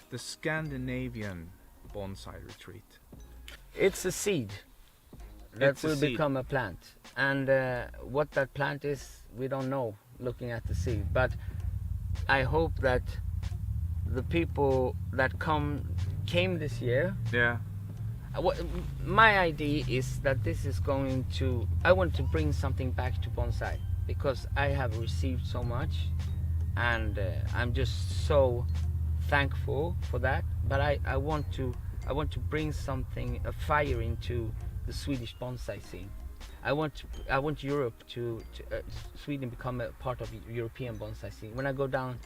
the Scandinavian bonsai retreat? It's a seed that It's a will seed. become a plant, and what that plant is, we don't know looking at the seed. But I hope that the people that came this year. Yeah. My idea is that this is going to. I want to bring something back to bonsai because I have received so much, and I'm just so thankful for that. But I want to bring something, a fire into the Swedish bonsai scene. I want Europe to Sweden become a part of European bonsai scene. When I go down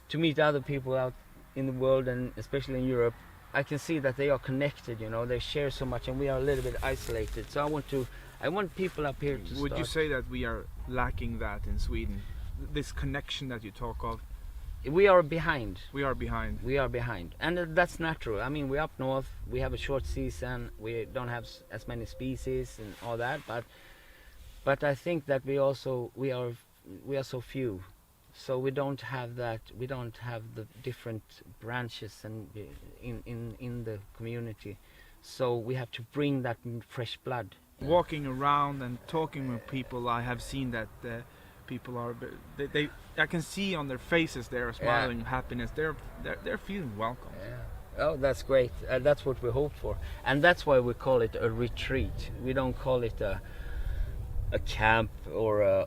to meet other people out in the world, and especially in Europe, I can see that they are connected. You know, they share so much, and we are a little bit isolated. So I want people up here to. Would you say that we are lacking that in Sweden? This connection that you talk of? We are behind. We are behind. We are behind, and that's natural. I mean, we're up north. We have a short season. We don't have as many species and all that. But I think that we are so few, so we don't have that. We don't have the different branches and in the community. So we have to bring that fresh blood. Walking around and talking with people, I have seen that people are. I can see on their faces they are smiling, happiness. They're feeling welcome. Yeah. Oh, that's great. That's what we hope for, and that's why we call it a retreat. We don't call it a camp or a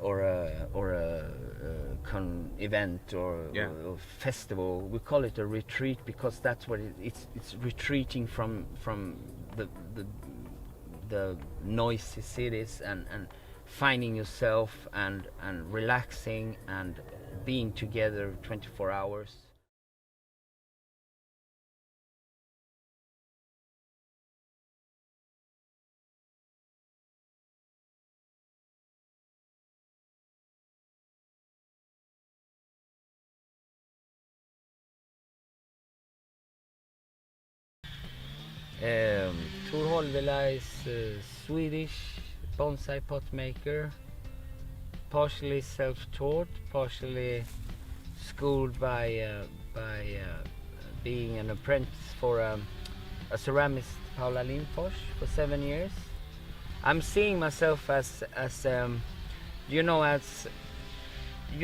event or festival. We call it a retreat because that's what it's retreating from the noisy cities and finding yourself and relaxing and being together 24 hours. Thor Holvila is a Swedish bonsai pot maker, partially self-taught, partially schooled by being an apprentice for a ceramist, Paula Lindfors, for 7 years. I'm seeing myself as you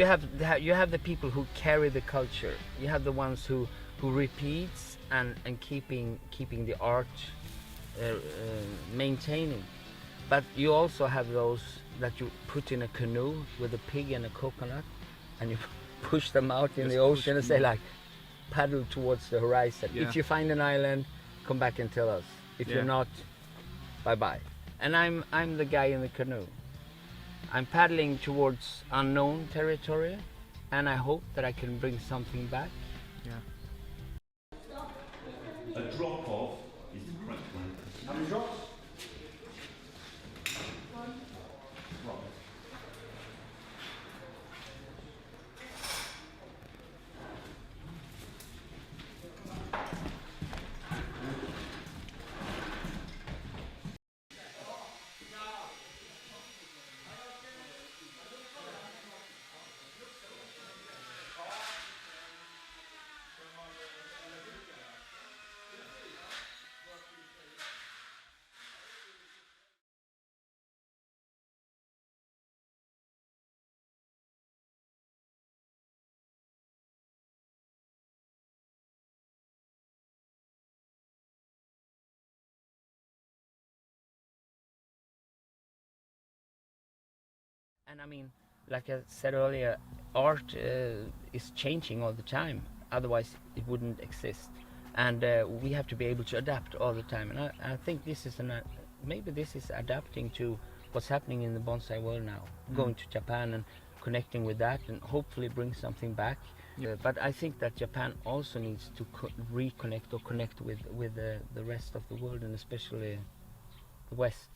have the people who carry the culture. You have the ones who repeats and keeping the art maintaining. But you also have those that you put in a canoe with a pig and a coconut, and you push them out in the ocean and say like, paddle towards the horizon. Yeah. If you find an island, come back and tell us. If you're not, bye bye. And I'm the guy in the canoe. I'm paddling towards unknown territory, and I hope that I can bring something back. Yeah. A drop off is the correct one. How many drops? One. Right. And I mean, like I said earlier, art is changing all the time. Otherwise, it wouldn't exist. And we have to be able to adapt all the time. And I think this is maybe this is adapting to what's happening in the bonsai world now. Going to Japan and connecting with that, and hopefully bring something back. But I think that Japan also needs to reconnect or connect with the rest of the world, and especially the West.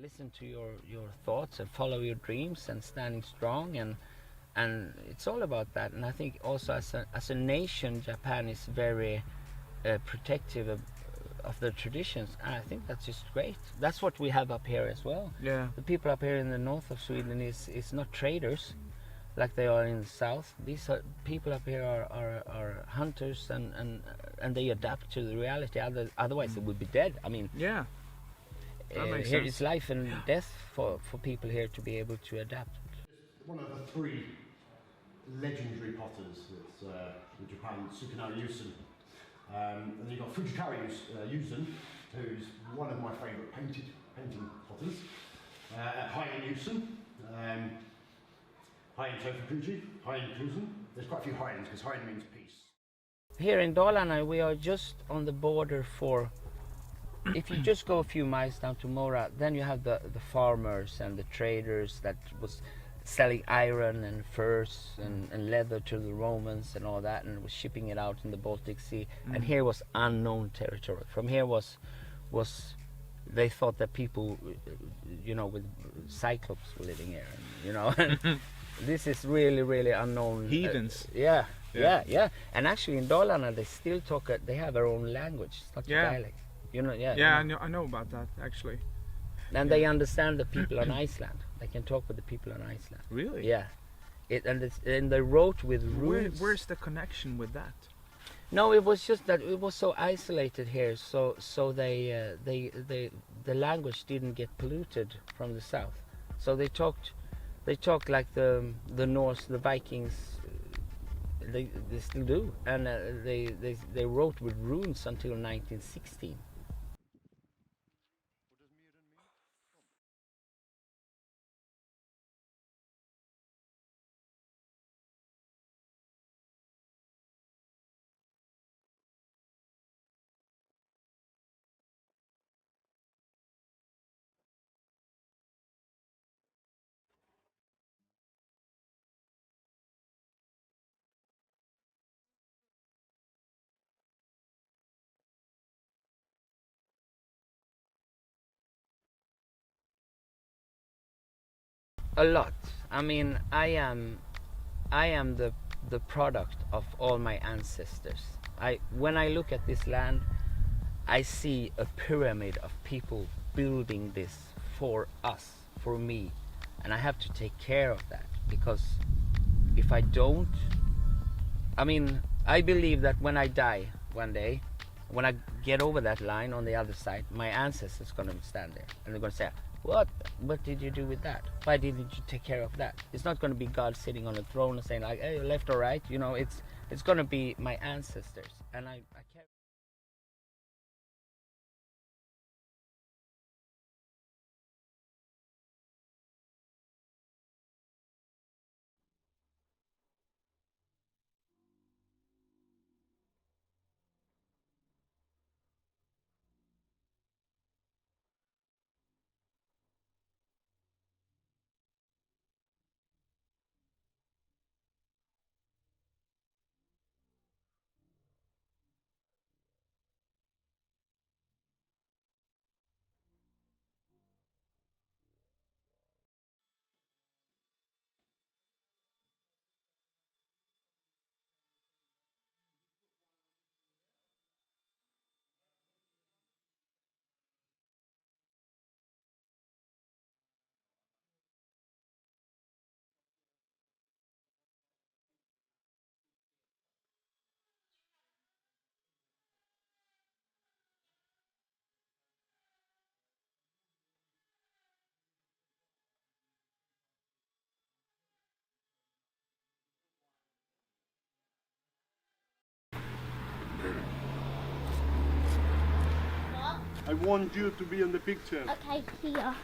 listen to your thoughts and follow your dreams and standing strong, and it's all about that. And I think also as a nation, Japan is very protective of the traditions, and I think that's just great. That's what we have up here as well. Yeah. The people up here in the north of Sweden is not traders like they are in the south. These people up here are hunters, and they adapt to the reality. Otherwise they would be dead. I mean, Yeah. That makes here sense. is life and death for people here to be able to adapt. One of the three legendary potters in Japan, Tsukunari Yusen. And then you've got Fujikawa Yusen, who's one of my favourite painting potters. Hein Yusen, Hein Tofukuji, Hein Kusen. There's quite a few Heins because Hein means peace. Here in Dalarna, we are just on the border for. If you just go a few miles down to Mora, then you have the farmers and the traders that was selling iron and furs and leather to the Romans and all that, and was shipping it out in the Baltic Sea. And here was unknown territory. From here was they thought that people, with cyclops were living here, and this is really unknown. Heathens. Yeah. And actually in Dalarna they still talk. They have their own language. It's not a dialect. Yeah, I know about that actually. And they understand the people on Iceland. They can talk with the people on Iceland. Really? Yeah. And they wrote with runes. Where's the connection with that? No, it was just that it was so isolated here. So the language didn't get polluted from the south. So they talked like the Norse, the Vikings. They still do, and they wrote with runes until 1916. A lot. I mean, I am the product of all my ancestors. When I look at this land, I see a pyramid of people building this for us, for me, and I have to take care of that, because if I don't, I believe that when I die one day, when I get over that line on the other side, my ancestors going to stand there and they're going to say, what did you do with that? Why didn't you take care of that? It's not going to be God sitting on a throne and saying like, hey, left or right, it's going to be my ancestors, and I care. I want you to be in the picture. Okay, here.